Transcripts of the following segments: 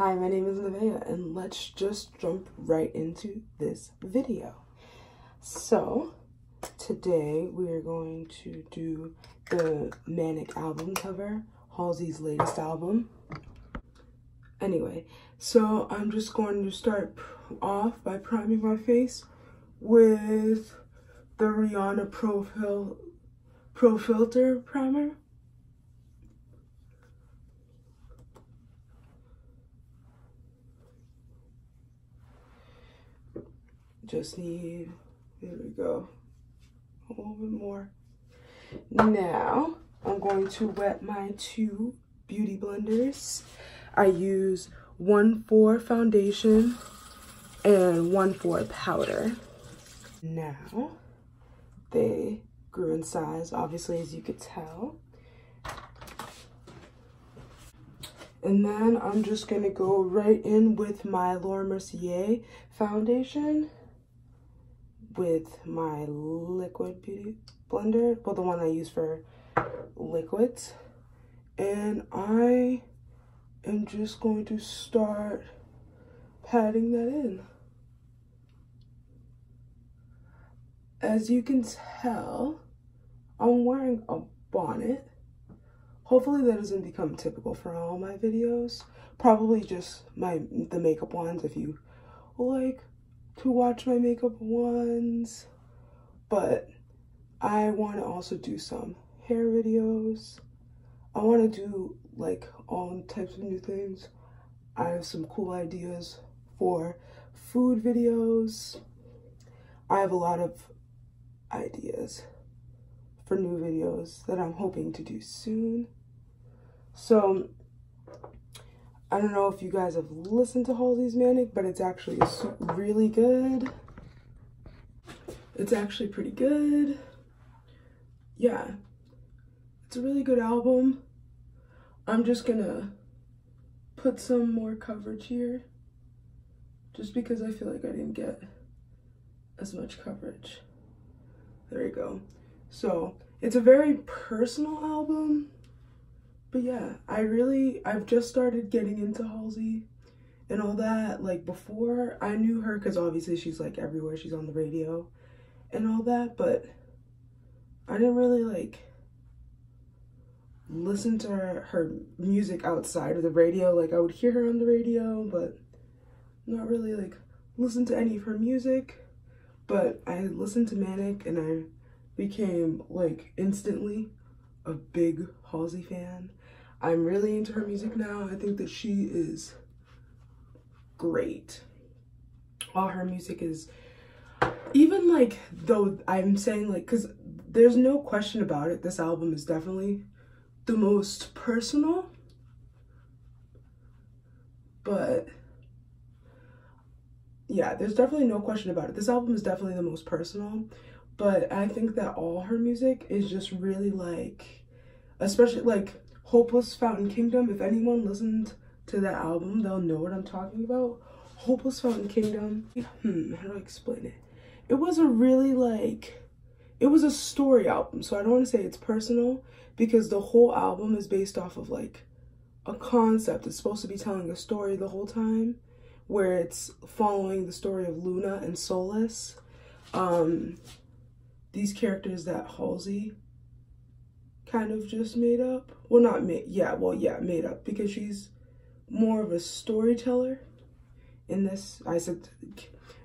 Hi, my name is Nevaeh, and let's just jump right into this video. So, today we are going to do the Manic album cover, Halsey's latest album. Anyway, so I'm just going to start off by priming my face with the Rihanna Pro Filter Primer. Just need, there we go, a little bit more. Now, I'm going to wet my two beauty blenders. I use 1/4 foundation and 1/4 powder. Now, they grew in size, obviously, as you could tell. And then I'm just gonna go right in with my Laura Mercier foundation with my liquid beauty blender, well, the one I use for liquids. And I am just going to start patting that in. As you can tell, I'm wearing a bonnet. Hopefully that doesn't become typical for all my videos. Probably just the makeup ones if you like to watch my makeup ones. But I want to also do some hair videos. I want to do like all types of new things. I have some cool ideas for food videos. I have a lot of ideas for new videos that I'm hoping to do soon. So, I don't know if you guys have listened to Halsey's Manic, but it's actually really good. It's actually pretty good. Yeah, it's a really good album. I'm just gonna put some more coverage here, just because I feel like I didn't get as much coverage. There you go. So, it's a very personal album. But yeah, I've just started getting into Halsey and all that. Like, before I knew her, because obviously she's like everywhere, she's on the radio and all that, but I didn't really like listen to her music outside of the radio. Like, I would hear her on the radio, but not really like listen to any of her music. But I listened to Manic and I became like instantly a big Halsey fan. I'm really into her music now. I think that she is great. All her music is, even like, though I'm saying like, because there's no question about it, this album is definitely the most personal. But yeah, there's definitely no question about it. This album is definitely the most personal. But I think that all her music is just really like, especially like Hopeless Fountain Kingdom. If anyone listened to that album, they'll know what I'm talking about. Hopeless Fountain Kingdom. How do I explain it? It was a really like, it was a story album. So I don't want to say it's personal because the whole album is based off of like a concept. It's supposed to be telling a story the whole time, where it's following the story of Luna and Solace. These characters that Halsey kind of just made up. Well, not made, yeah, well, yeah, made up, because she's more of a storyteller. In this, I said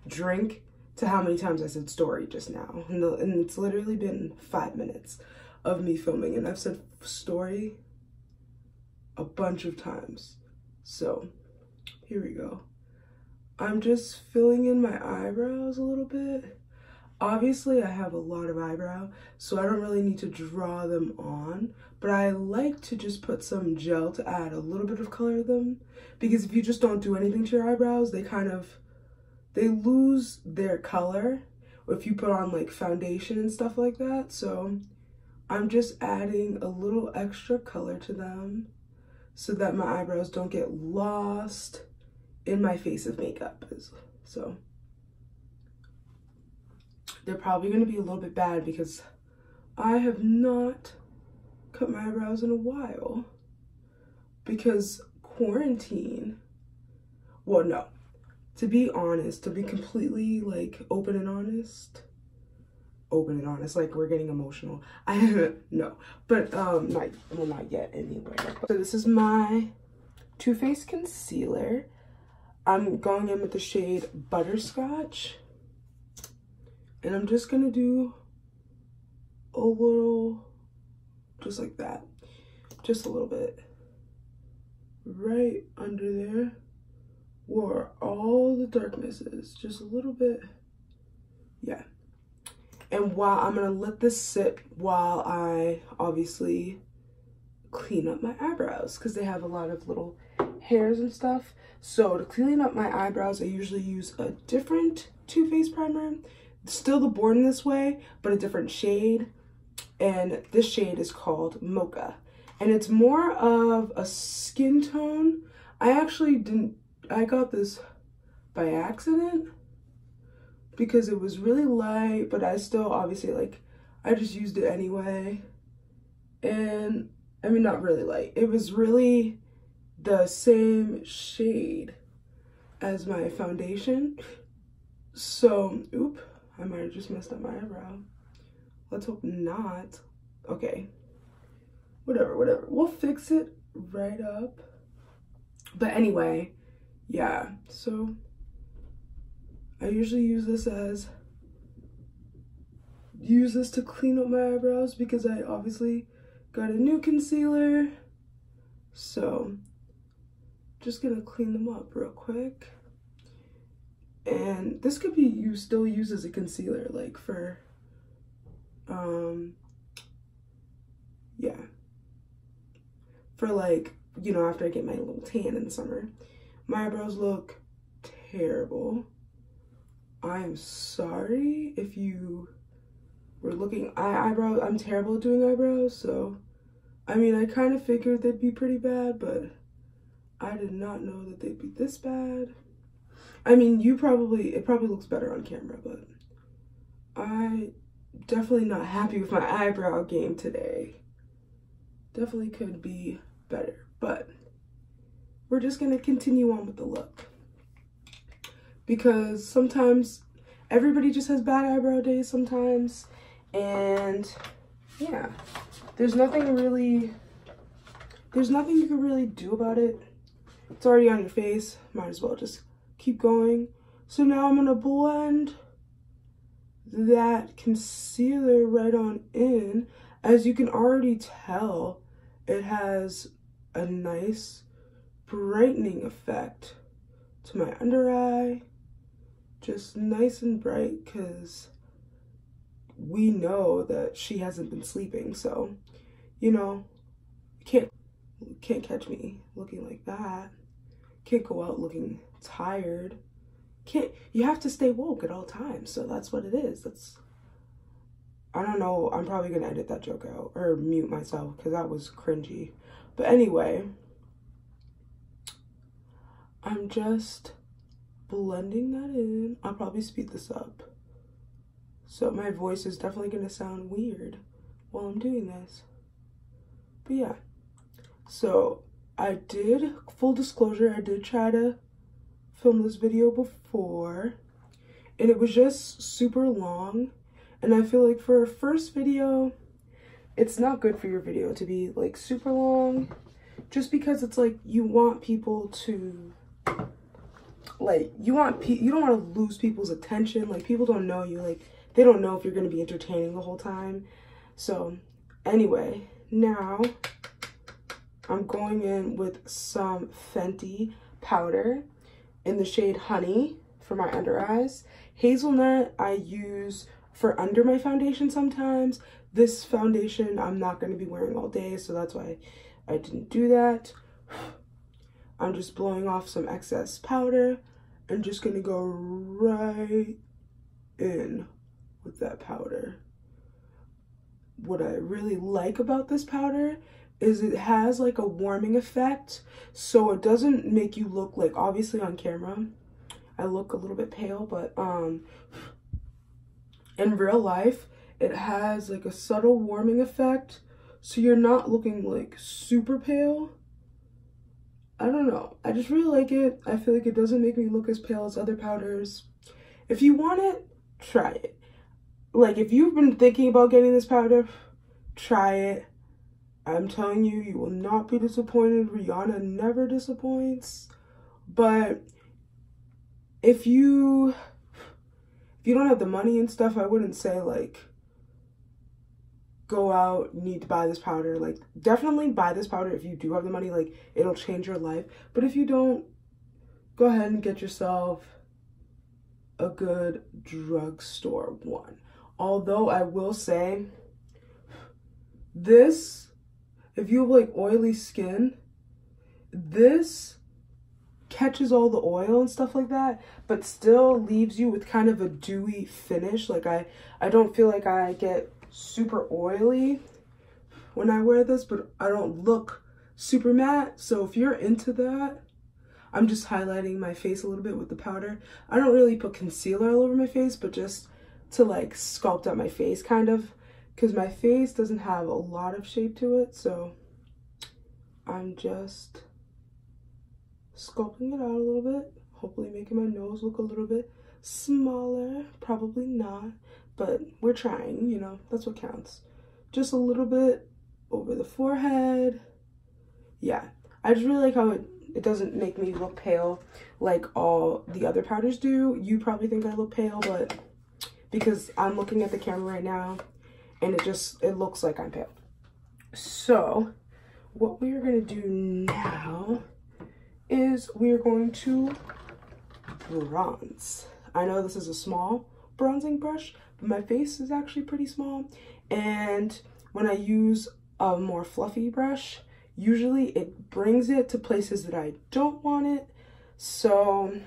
drink to how many times I said story just now. And it's literally been 5 minutes of me filming, and I've said story a bunch of times. So, here we go. I'm just filling in my eyebrows a little bit. Obviously, I have a lot of eyebrow, so I don't really need to draw them on, but I like to just put some gel to add a little bit of color to them, because if you just don't do anything to your eyebrows, they lose their color if you put on like foundation and stuff like that. So I'm just adding a little extra color to them so that my eyebrows don't get lost in my face of makeup. So they're probably going to be a little bit bad because I have not cut my eyebrows in a while, because quarantine well, no, to be honest, to be completely like open and honest, like we're getting emotional. No, but not yet anyway. So this is my Too Faced concealer. I'm going in with the shade Butterscotch, and I'm just gonna do a little, just like that, just a little bit right under there where all the darkness is, just a little bit, yeah. And while I'm gonna let this sit while I obviously clean up my eyebrows, because they have a lot of little hairs and stuff. So to clean up my eyebrows, I usually use a different Too Faced primer, still the Born This Way, but a different shade. And this shade is called Mocha, and it's more of a skin tone. I got this by accident because it was really light, but I still obviously like, I just used it anyway. And I mean, not really light, it was really the same shade as my foundation. So, oop, I might have just messed up my eyebrow. Let's hope not. Okay, whatever, we'll fix it right up. But anyway, yeah, so I usually use this to clean up my eyebrows because I obviously got a new concealer. So just gonna clean them up real quick. And this could be still used as a concealer, like for yeah, for like, you know, after I get my little tan in the summer. My eyebrows look terrible. I am sorry if you were looking eyebrows. I'm terrible at doing eyebrows, so I mean, I kind of figured they'd be pretty bad, but I did not know that they'd be this bad. I mean, it probably looks better on camera, but I definitely not happy with my eyebrow game today. Definitely could be better, but we're just gonna continue on with the look, because sometimes everybody just has bad eyebrow days sometimes, and yeah, there's nothing you can really do about it. It's already on your face, might as well just keep going. So now I'm gonna blend that concealer right on in. As you can already tell, it has a nice brightening effect to my under eye, just nice and bright, because we know that she hasn't been sleeping, so you know, can't catch me looking like that. Can't go out looking tired. You have to stay woke at all times, so that's what it is. I don't know, I'm probably gonna edit that joke out or mute myself because that was cringy. But anyway, I'm just blending that in. I'll probably speed this up, so my voice is definitely gonna sound weird while I'm doing this. But yeah, so full disclosure, I did try to film this video before, and it was just super long. And I feel like for a first video, it's not good for your video to be like super long, just because it's like you want people to, like, you don't want to lose people's attention. Like, people don't know you, like they don't know if you're going to be entertaining the whole time. So anyway, now I'm going in with some Fenty powder in the shade Honey for my under eyes. Hazelnut I use for under my foundation sometimes. This foundation I'm not going to be wearing all day, so that's why I didn't do that. I'm just blowing off some excess powder and just going to go right in with that powder. What I really like about this powder is it has like a warming effect, so it doesn't make you look like, obviously on camera I look a little bit pale, but in real life it has like a subtle warming effect, so you're not looking like super pale. I don't know. I just really like it. I feel like it doesn't make me look as pale as other powders. If you want it, try it. Like, if you've been thinking about getting this powder, try it. I'm telling you, you will not be disappointed. Rihanna never disappoints. But if you don't have the money and stuff, I wouldn't say, like, go out, you need to buy this powder. Like, definitely buy this powder if you do have the money. Like, it'll change your life. But if you don't, go ahead and get yourself a good drugstore one. Although I will say, this, if you have like oily skin, this catches all the oil and stuff like that, but still leaves you with kind of a dewy finish. Like, I don't feel like I get super oily when I wear this, but I don't look super matte. So if you're into that, I'm just highlighting my face a little bit with the powder. I don't really put concealer all over my face, but just to like sculpt out my face kind of, because my face doesn't have a lot of shape to it. So I'm just sculpting it out a little bit, hopefully making my nose look a little bit smaller. Probably not, but we're trying, you know, that's what counts. Just a little bit over the forehead. Yeah, I just really like how it doesn't make me look pale like all the other powders do. You probably think I look pale, but because I'm looking at the camera right now and it looks like I'm pale. So what we are going to do now is we are going to bronze. I know this is a small bronzing brush, but my face is actually pretty small. And when I use a more fluffy brush, usually it brings it to places that I don't want it. So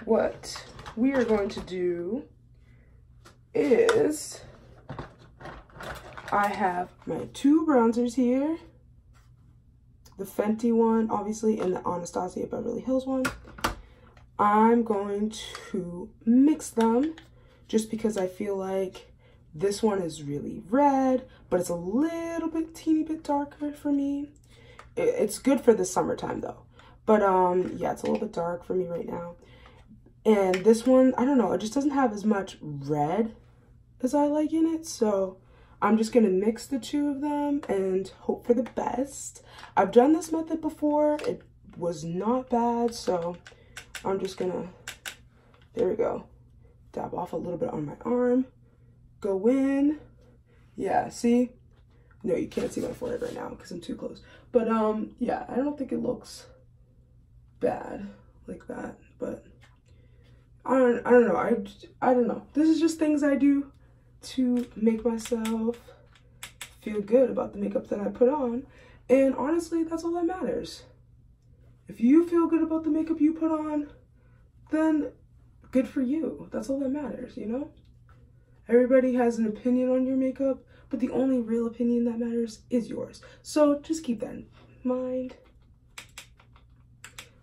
what we are going to do is, I have my two bronzers here. The Fenty one, obviously, and the Anastasia Beverly Hills one. I'm going to mix them just because I feel like this one is really red, but it's a little bit, teeny bit darker for me. It's good for the summertime though. But yeah, it's a little bit dark for me right now. And this one, I don't know, it just doesn't have as much red as I like in it. So I'm just gonna mix the two of them and hope for the best. I've done this method before. It was not bad, so I'm just gonna, there we go. Dab off a little bit on my arm. Go in. Yeah, see? No, you can't see my forehead right now because I'm too close. But yeah, I don't think it looks bad like that. But I don't know. I don't know. This is just things I do to make myself feel good about the makeup that I put on. And honestly, that's all that matters. If you feel good about the makeup you put on, then good for you. That's all that matters, you know? Everybody has an opinion on your makeup, but the only real opinion that matters is yours. So just keep that in mind.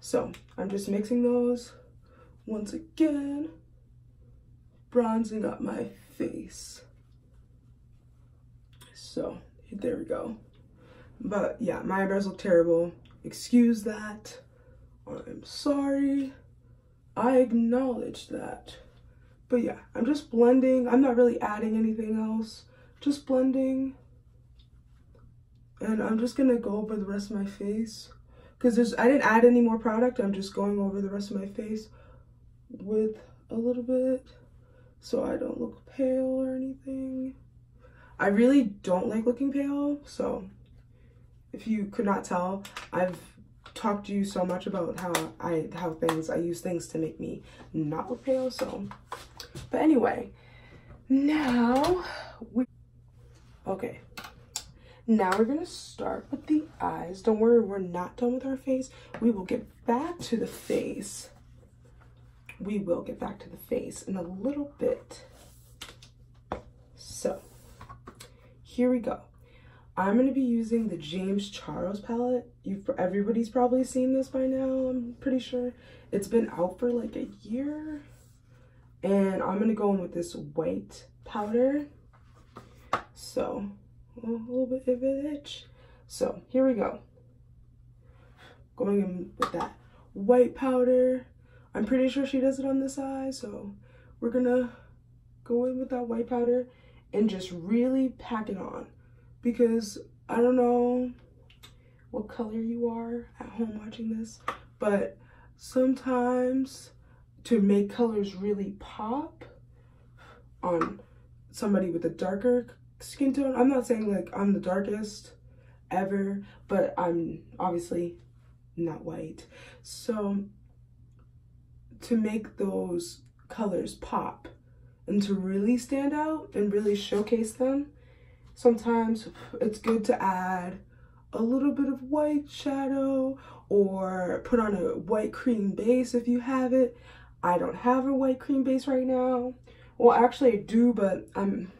So I'm just mixing those once again, bronzing up my face. So there we go. But yeah, my eyebrows look terrible. Excuse that. I'm sorry. I acknowledge that. But yeah, I'm just blending. I'm not really adding anything else. Just blending. And I'm just gonna go over the rest of my face. Because I didn't add any more product. I'm just going over the rest of my face with a little bit, so I don't look pale or anything. I really don't like looking pale, so if you could not tell, I've talked to you so much about how I use things to make me not look pale. So, but anyway, now now we're gonna start with the eyes. Don't worry, we're not done with our face. We will get back to the face. We will get back to the face in a little bit. So here we go. I'm going to be using the James Charles palette. Everybody's probably seen this by now, I'm pretty sure. It's been out for like a year. And I'm going to go in with this white powder. So, a little bit of it. So, here we go. going in with that white powder. I'm pretty sure she does it on this eye, so we're gonna go in with that white powder and just really pack it on, because I don't know what color you are at home watching this, but sometimes to make colors really pop on somebody with a darker skin tone, I'm not saying like I'm the darkest ever, but I'm obviously not white. So to make those colors pop and to really stand out and really showcase them, sometimes it's good to add a little bit of white shadow or put on a white cream base if you have it. I don't have a white cream base right now. Well, actually I do, but I'm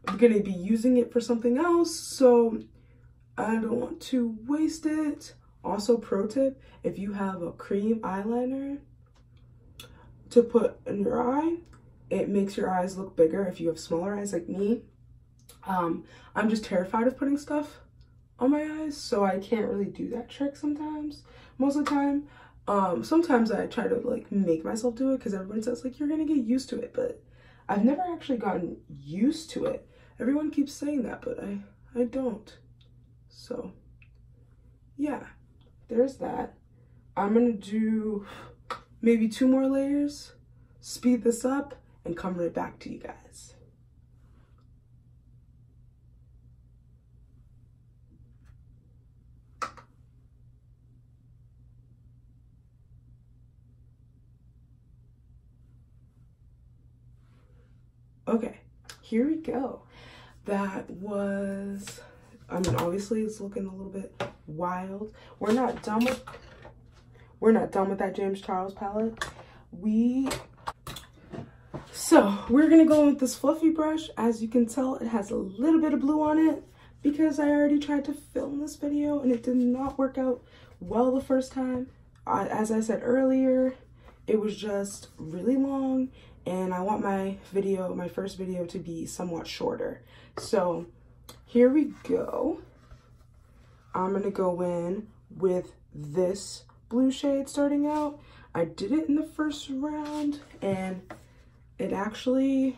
gonna be using it for something else, so I don't want to waste it. Also, pro tip, if you have a cream eyeliner to put in your eye, it makes your eyes look bigger if you have smaller eyes like me. I'm just terrified of putting stuff on my eyes, so I can't really do that trick sometimes. Most of the time. Sometimes I try to like make myself do it because everyone says like you're gonna get used to it, but I've never actually gotten used to it. Everyone keeps saying that, but I don't. So yeah, there's that. I'm gonna do maybe 2 more layers, speed this up, and come right back to you guys. Okay, here we go. That was, I mean, obviously it's looking a little bit wild. We're not done with that James Charles palette. So we're gonna go with this fluffy brush. As you can tell, it has a little bit of blue on it because I already tried to film this video and it did not work out well the first time. As I said earlier, it was just really long, and I want my first video to be somewhat shorter. So here we go. I'm gonna go in with this blue shade starting out. I did it in the first round and it actually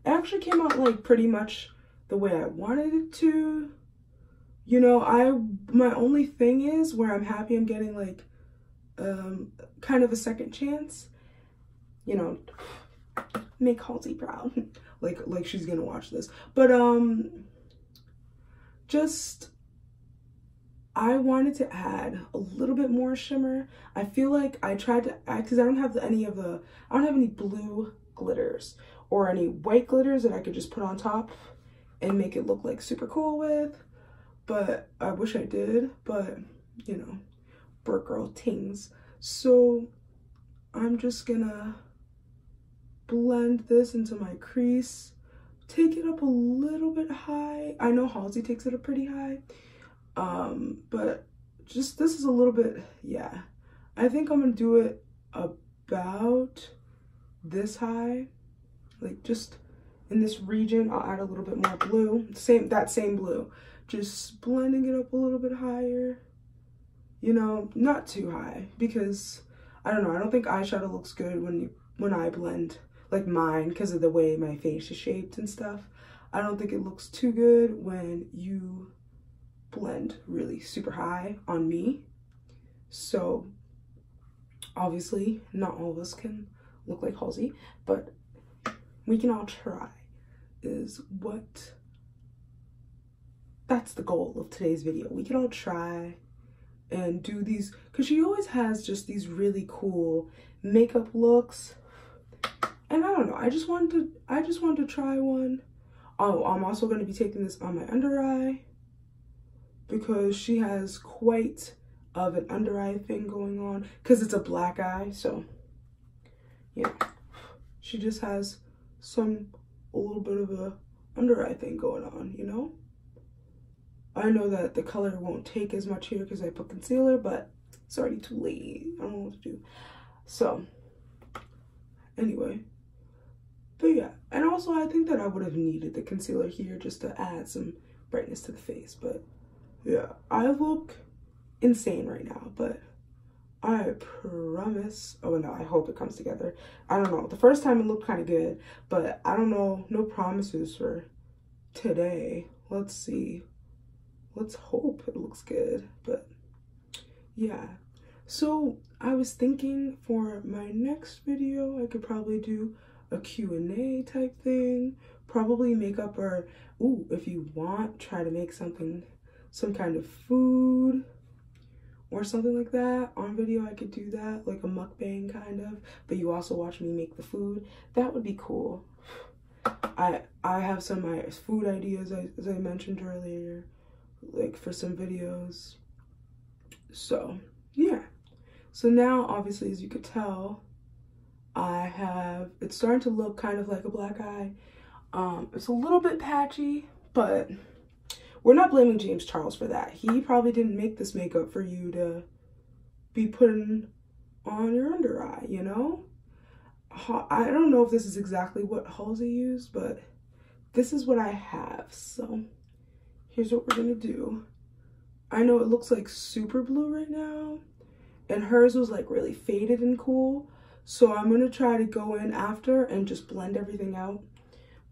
came out like pretty much the way I wanted it to. You know, my only thing is where I'm happy I'm getting like kind of a second chance. You know, make Halsey proud. like she's gonna watch this. But just I wanted to add a little bit more shimmer. I feel like I tried to add, because I don't have any blue glitters or any white glitters that I could just put on top and make it look like super cool with. But I wish I did, but you know, broke girl tings. So I'm just gonna blend this into my crease, take it up a little bit high. I know Halsey takes it up pretty high, but just this is a little bit, yeah. I think I'm gonna do it about this high, like just in this region. I'll add a little bit more blue, that same blue, just blending it up a little bit higher. You know, not too high, because I don't know, I don't think eyeshadow looks good when I blend like mine, because of the way my face is shaped and stuff. I don't think it looks too good when you blend really super high on me. So obviously not all of us can look like Halsey, but we can all try, that's the goal of today's video. We can all try and do these, because she always has just these really cool makeup looks. And I don't know, I just wanted to try one. Oh, I'm also going to be taking this on my under eye, because she has quite of an under eye thing going on, because it's a black eye. So yeah, she just has a little bit of a under eye thing going on, you know. I know that the color won't take as much here because I put concealer, but it's already too late. I don't know what to do. So anyway, but yeah, and also I think that I would have needed the concealer here just to add some brightness to the face. But yeah, I look insane right now, but I promise. Oh no, I hope it comes together. I don't know. The first time it looked kind of good, but I don't know. No promises for today. Let's see. Let's hope it looks good, but yeah. So I was thinking for my next video, I could probably do a Q&A type thing, probably makeup, or ooh, if you want, try to make something, some kind of food or something like that on video. I could do that, like a mukbang kind of, but you also watch me make the food. That would be cool. I have some of my food ideas, as I mentioned earlier, like for some videos. So yeah. So now, obviously, as you could tell, it's starting to look kind of like a black eye. It's a little bit patchy, but we're not blaming James Charles for that. He probably didn't make this makeup for you to be putting on your under eye, you know? I don't know if this is exactly what Halsey used, but this is what I have. So here's what we're gonna do. I know it looks like super blue right now, and hers was like really faded and cool. So I'm gonna try to go in after and just blend everything out.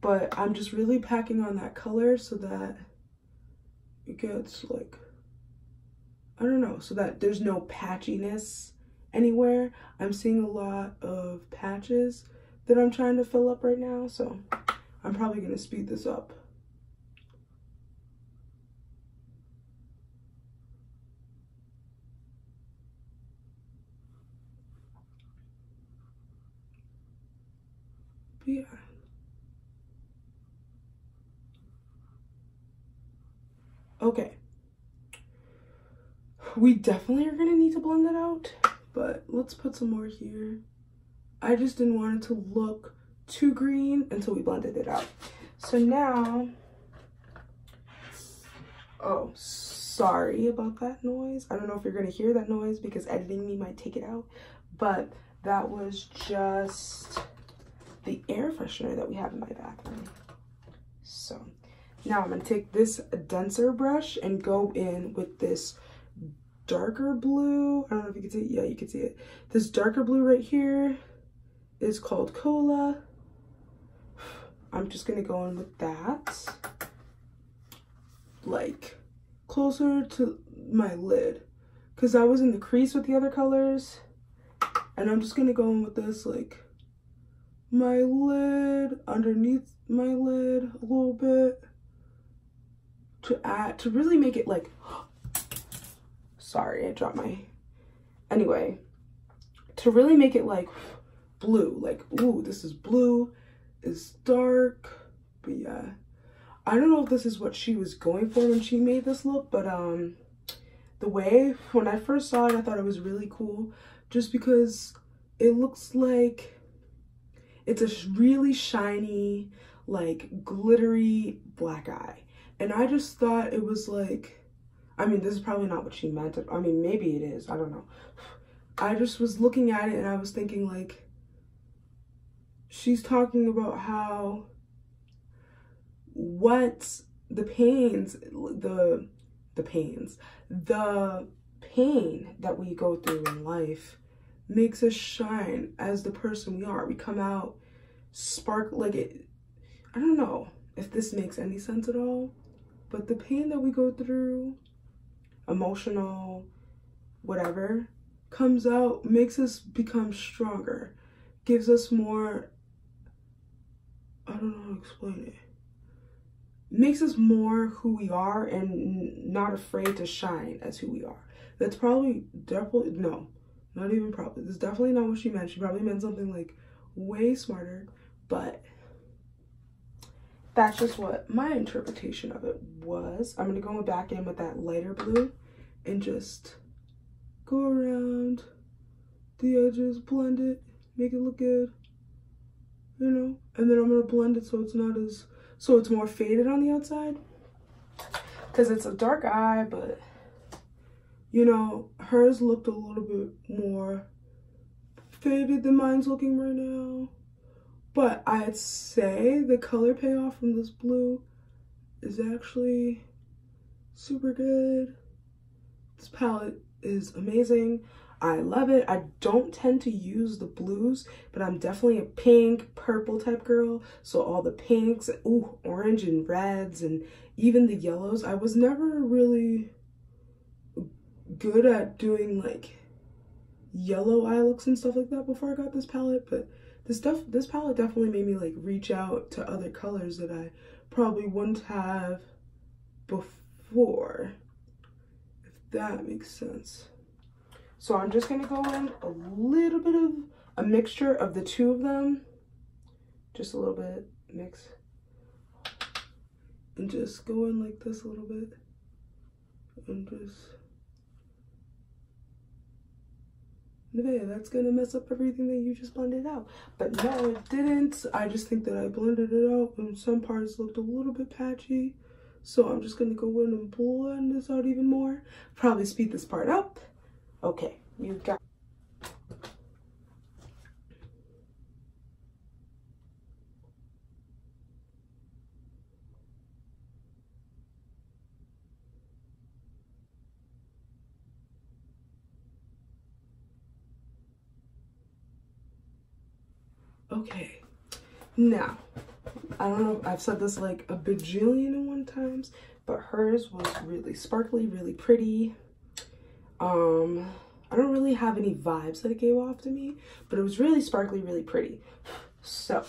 But I'm just really packing on that color so that it gets like, I don't know, so that there's no patchiness anywhere. I'm seeing a lot of patches that I'm trying to fill up right now, so I'm probably gonna speed this up. But yeah. Okay. We definitely are gonna need to blend that out, but let's put some more here. I just didn't want it to look too green until we blended it out. So now, oh, sorry about that noise. I don't know if you're gonna hear that noise because editing me might take it out, but that was just the air freshener that we have in my bathroom. So now I'm gonna take this denser brush and go in with this darker blue. I don't know if you can see it. Yeah, you can see it. This darker blue right here is called Cola. I'm just gonna go in with that, like closer to my lid, because I was in the crease with the other colors, and I'm just gonna go in with this, like my lid, underneath my lid a little bit, to really make it like, sorry, I dropped my, anyway, to really make it like blue, like, ooh, this is blue, it's dark. But yeah, I don't know if this is what she was going for when she made this look, but the way, when I first saw it, I thought it was really cool, just because it looks like it's a really shiny, like glittery black eye. And I just thought it was like, I mean, this is probably not what she meant. I mean, maybe it is, I don't know. I just was looking at it and I was thinking, like, she's talking about how what the pain that we go through in life makes us shine as the person we are. We come out spark like it. I don't know if this makes any sense at all, but the pain that we go through, emotional, whatever, comes out, makes us become stronger, gives us more, I don't know how to explain it, makes us more who we are and not afraid to shine as who we are. That's probably, definitely, no, not even probably, that's definitely not what she meant. She probably meant something like way smarter, but that's just what my interpretation of it was. I'm gonna go back in with that lighter blue and just go around the edges, blend it, make it look good, you know? And then I'm gonna blend it so it's not as, so it's more faded on the outside, because it's a dark eye, but you know, hers looked a little bit more faded than mine's looking right now. But I'd say the color payoff from this blue is actually super good. This palette is amazing. I love it. I don't tend to use the blues, but I'm definitely a pink, purple type girl. So all the pinks, ooh, orange and reds, and even the yellows. I was never really good at doing like yellow eye looks and stuff like that before I got this palette, but this palette definitely made me like reach out to other colors that I probably wouldn't have before, if that makes sense. So I'm just gonna go in a little bit of a mixture of the two of them, just a little bit mix, and just go in like this a little bit, and just, yeah, that's gonna mess up everything that you just blended out. But no, it didn't. I just think that I blended it out and some parts looked a little bit patchy. So I'm just gonna go in and blend this out even more. Probably speed this part up. Okay, you got. Okay, now, I don't know, I've said this like a bajillion and one times, but hers was really sparkly, really pretty. I don't really have any vibes that it gave off to me, but it was really sparkly, really pretty. So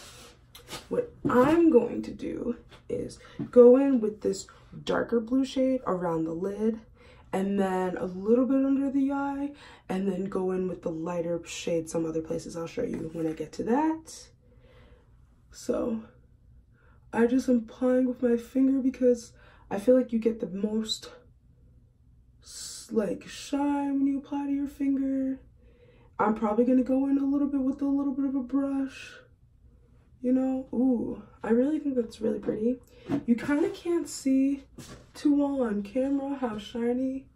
what I'm going to do is go in with this darker blue shade around the lid, and then a little bit under the eye, and then go in with the lighter shade some other places. I'll show you when I get to that. So I just am applying with my finger because I feel like you get the most like shine when you apply to your finger. I'm probably gonna go in a little bit with a little bit of a brush, you know. Ooh, I really think that's really pretty. You kind of can't see too well on camera how shiny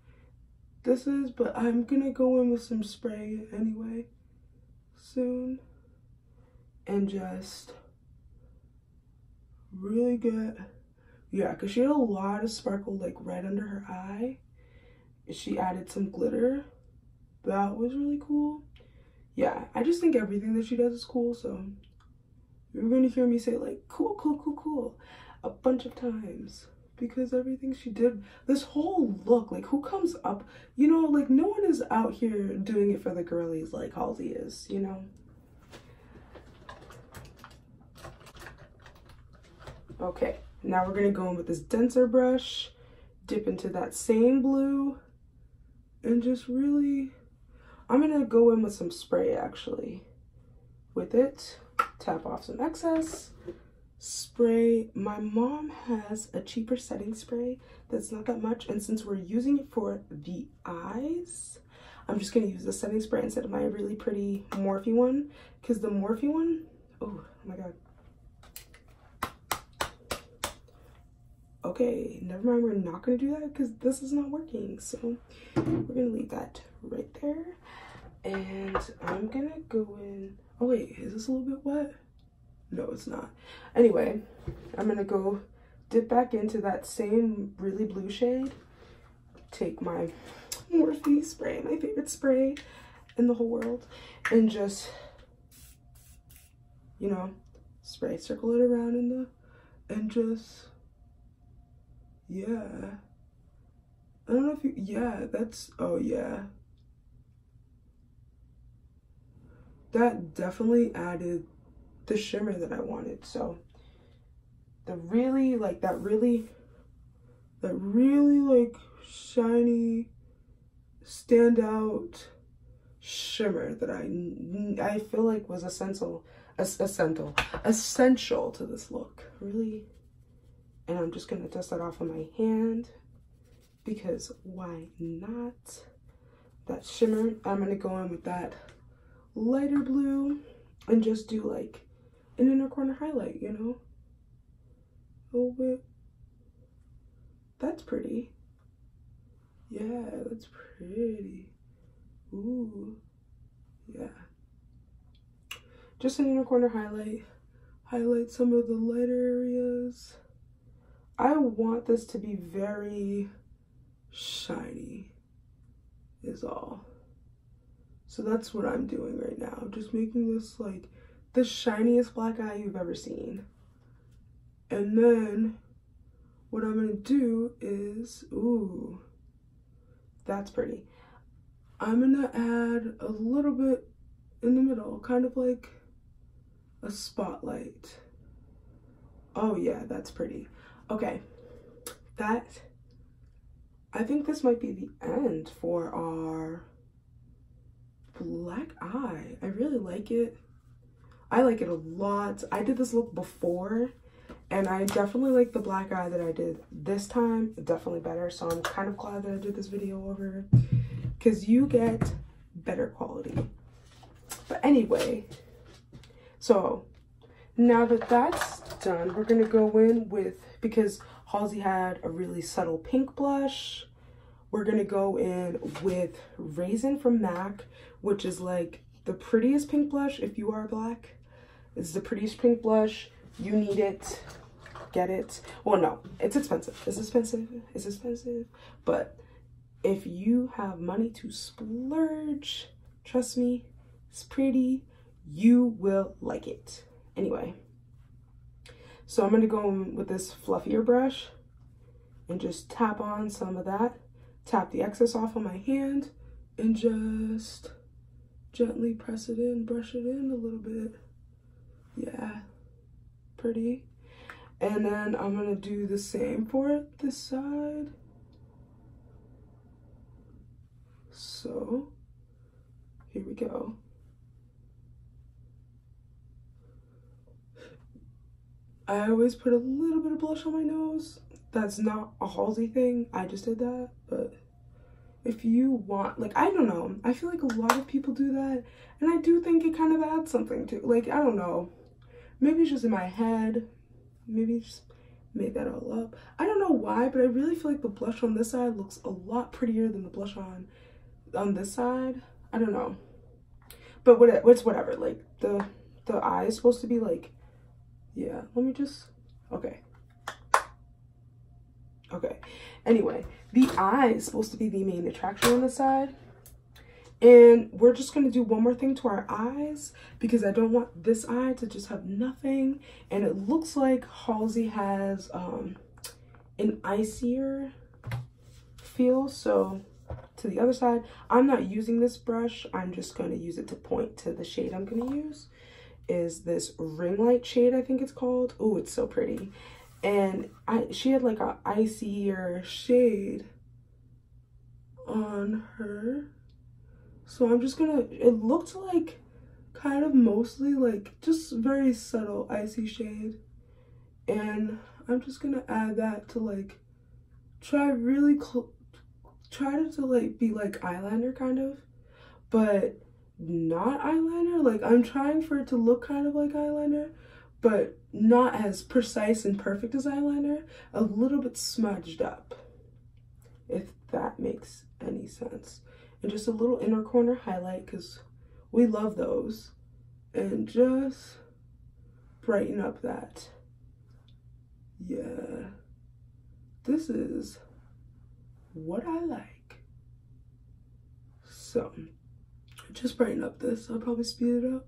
this is, but I'm gonna go in with some spray anyway soon and just really get, yeah, because she had a lot of sparkle like right under her eye. She added some glitter. That was really cool. Yeah, I just think everything that she does is cool, so you're gonna hear me say like cool, cool, cool, cool a bunch of times because everything she did, this whole look, like who comes up, you know, like no one is out here doing it for the girlies like Halsey is, you know. Okay, now we're gonna go in with this denser brush, dip into that same blue, and just really, I'm gonna go in with some spray actually with it, tap off some excess, spray. My mom has a cheaper setting spray that's not that much, and since we're using it for the eyes, I'm just gonna use the setting spray instead of my really pretty Morphe one, because the Morphe one, oh my god. Okay, never mind, we're not gonna do that because this is not working. So we're gonna leave that right there. And I'm gonna go in, oh wait, is this a little bit wet? No, it's not. Anyway, I'm gonna go dip back into that same really blue shade, take my Morphe spray, my favorite spray in the whole world, and just, you know, spray, circle it around in the, and just, yeah, I don't know if you, yeah, that's, oh yeah. That definitely added the shimmer that I wanted. So the really, like, that really like shiny, standout shimmer that I feel like was essential to this look, really. And I'm just gonna dust that off on my hand because why not? That shimmer, I'm gonna go in with that lighter blue and just do like an inner corner highlight, you know, a little bit. That's pretty. Yeah, that's pretty. Ooh, yeah. Just an inner corner highlight some of the lighter areas. I want this to be very shiny. is all. So that's what I'm doing right now. Just making this like the shiniest black eye you've ever seen. And then what I'm gonna do is, ooh, that's pretty. I'm gonna add a little bit in the middle, kind of like a spotlight. Oh yeah, that's pretty. Okay, I think this might be the end for our black eye. I really like it. I like it a lot. I did this look before, and I definitely like the black eye that I did this time. Definitely better, so I'm kind of glad that I did this video over, because you get better quality. But anyway, so now that that's done, we're gonna go in with, because Halsey had a really subtle pink blush, we're gonna go in with Raisin from MAC, which is like the prettiest pink blush if you are black. It's the prettiest pink blush. You need it. Get it. Well, no, it's expensive. It's expensive. It's expensive. But if you have money to splurge, trust me, it's pretty. You will like it. Anyway, so I'm going to go in with this fluffier brush and just tap on some of that. Tap the excess off on my hand and just gently press it in, brush it in a little bit. Yeah, pretty. And then I'm gonna do the same for this side. So here we go. I always put a little bit of blush on my nose. That's not a Halsey thing. I just did that. But if you want, like, I don't know. I feel like a lot of people do that. And I do think it kind of adds something to, like, I don't know. Maybe it's just in my head. Maybe just made that all up. I don't know why, but I really feel like the blush on this side looks a lot prettier than the blush on this side. I don't know. But it's whatever. Like, the eye is supposed to be like, yeah, let me just, okay. Okay, anyway, the eye is supposed to be the main attraction on this side. And we're just going to do one more thing to our eyes, because I don't want this eye to just have nothing. And it looks like Halsey has an icier feel. So to the other side, I'm not using this brush. I'm just going to use it to point to the shade I'm going to use. Is this ring light shade, I think it's called. Oh, it's so pretty. And she had like an icier shade on her. So I'm just gonna, it looked like kind of mostly like just very subtle icy shade. And I'm just gonna add that to like, try to like be like eyeliner kind of, but not eyeliner. Like, I'm trying for it to look kind of like eyeliner, but not as precise and perfect as eyeliner. A little bit smudged up, if that makes any sense. And just a little inner corner highlight, because we love those. And just brighten up that. Yeah. This is what I like. So, just brighten up this. I'll probably speed it up.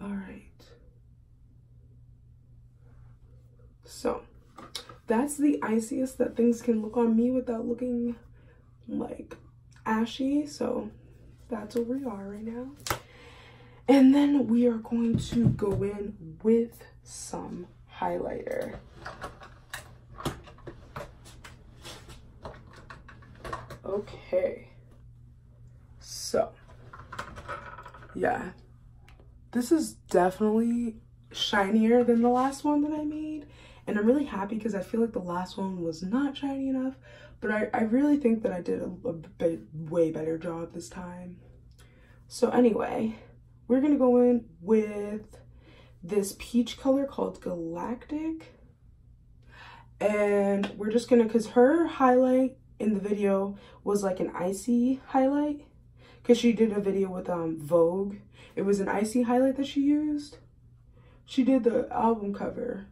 All right. So that's the iciest that things can look on me without looking like ashy. So that's where we are right now. And then we are going to go in with some highlighter. Okay. So, yeah. This is definitely shinier than the last one that I made. And I'm really happy because I feel like the last one was not shiny enough. But I really think that I did a way better job this time. So anyway, we're going to go in with this peach color called Galactic. And we're just going to, because her highlight in the video was like an icy highlight. Because she did a video with Vogue. It was an icy highlight that she used. she did the album cover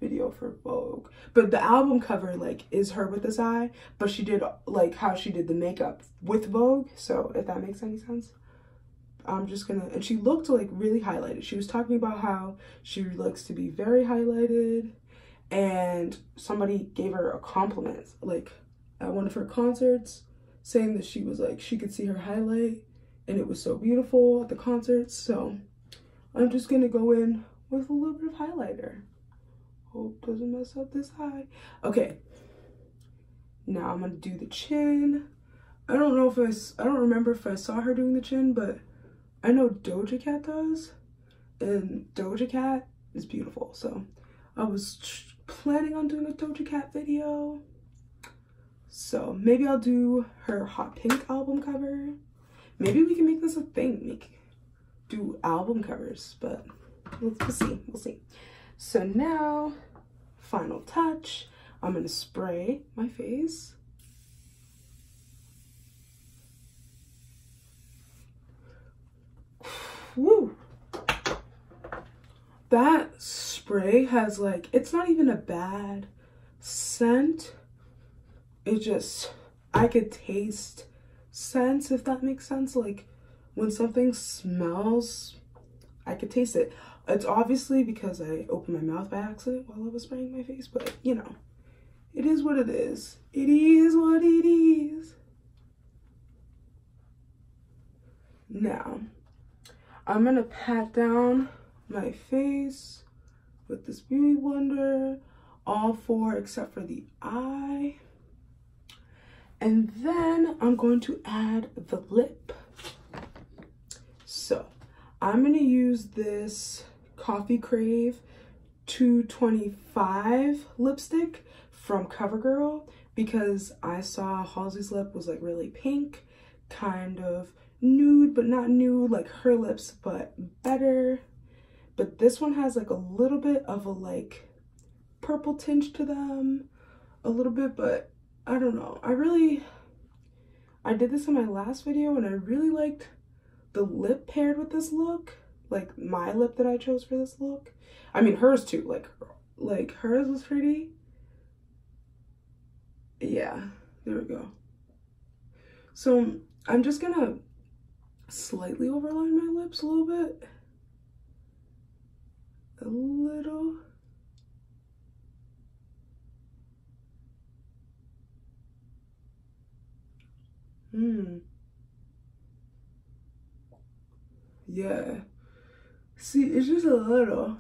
video for Vogue, but the album cover like is her with this eye, but she did like how she did the makeup with Vogue. So if that makes any sense, I'm just gonna, and she looked like really highlighted. She was talking about how she likes to be very highlighted, and somebody gave her a compliment like at one of her concerts, saying that she was like, she could see her highlight and it was so beautiful at the concerts. So I'm just gonna go in with a little bit of highlighter. Hope doesn't mess up this eye. Okay, now I'm gonna do the chin. I don't remember if I saw her doing the chin, but I know Doja Cat does, and Doja Cat is beautiful. So I was planning on doing a Doja Cat video. So maybe I'll do her Hot Pink album cover. Maybe we can make this a thing, do album covers, but we'll see. So now, final touch, I'm gonna spray my face. Woo! That spray has like, it's not even a bad scent. It just, I could taste scents, if that makes sense. Like when something smells, I could taste it. It's obviously because I opened my mouth by accident while I was spraying my face, but you know, it is what it is. It is what it is. Now, I'm gonna pat down my face with this beauty blender, all four except for the eye. And then I'm going to add the lip. So I'm gonna use this Coffee Crave 225 lipstick from CoverGirl because I saw Halsey's lip was like really pink, kind of nude, but not nude like her lips, but better. But this one has like a little bit of a like purple tinge to them, a little bit, but I don't know. I did this in my last video and I really liked the lip paired with this look. Like my lip that I chose for this look. I mean hers too, like hers was pretty. Yeah, there we go. So I'm just gonna slightly overline my lips a little bit. A little. Yeah. See, it's just a little.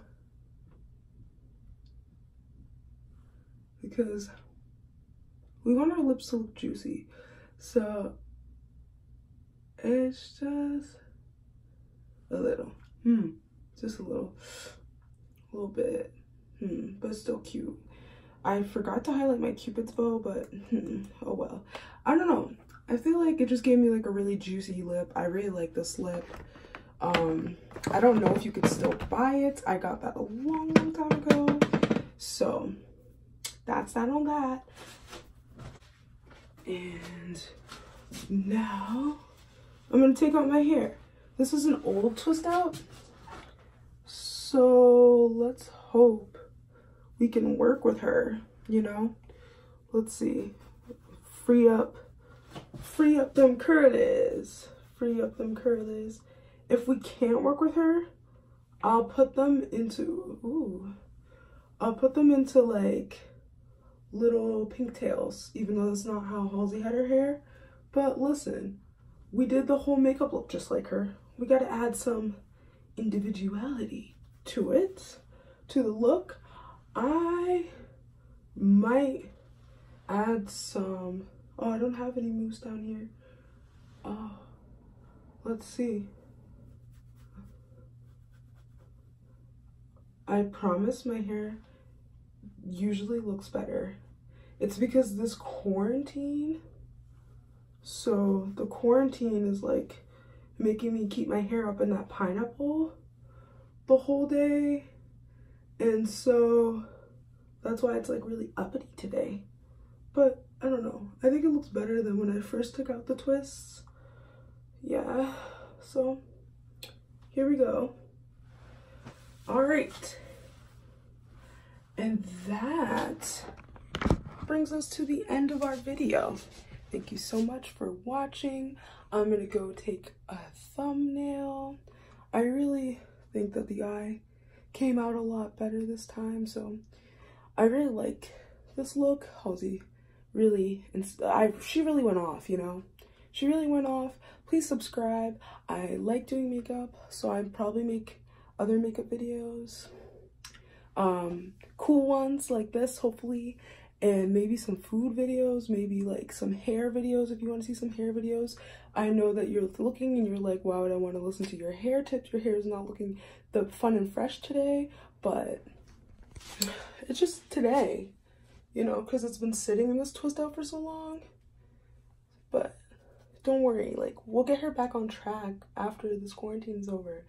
Because we want our lips to look juicy. So it's just a little. Just a little bit. But it's still cute. I forgot to highlight my Cupid's bow, but oh well. I don't know. I feel like it just gave me like a really juicy lip. I really like this lip. I don't know if you could still buy it. I got that a long time ago. So that's that on that. And now I'm gonna take out my hair. This is an old twist out. So let's hope we can work with her, you know? Let's see. Free up them curlies. Free up them curlies. If we can't work with her, I'll put them into, like little pigtails, even though that's not how Halsey had her hair. But listen, we did the whole makeup look just like her. We gotta add some individuality to it, to the look. I might add some, oh, I don't have any mousse down here. Oh, let's see. I promise my hair usually looks better. It's because this quarantine, so the quarantine is like making me keep my hair up in that pineapple the whole day. And so that's why it's like really uppity today. But I don't know. I think it looks better than when I first took out the twists. Yeah, so here we go. All right. And that brings us to the end of our video. Thank you so much for watching. I'm gonna go take a thumbnail. I really think that the eye came out a lot better this time, so I really like this look. Halsey really, she really went off, you know? She really went off. Please subscribe. I like doing makeup, so I probably make other makeup videos. Cool ones like this, hopefully, and maybe some food videos, maybe like some hair videos if you want to see some hair videos. I know that you're looking and you're like, why would I want to listen to your hair tips? Your hair is not looking the fun and fresh today, but it's just today, you know, because it's been sitting in this twist out for so long. But don't worry, like, we'll get her back on track after this quarantine's over.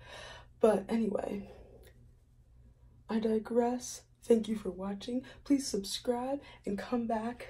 But anyway, I digress. Thank you for watching. Please subscribe and come back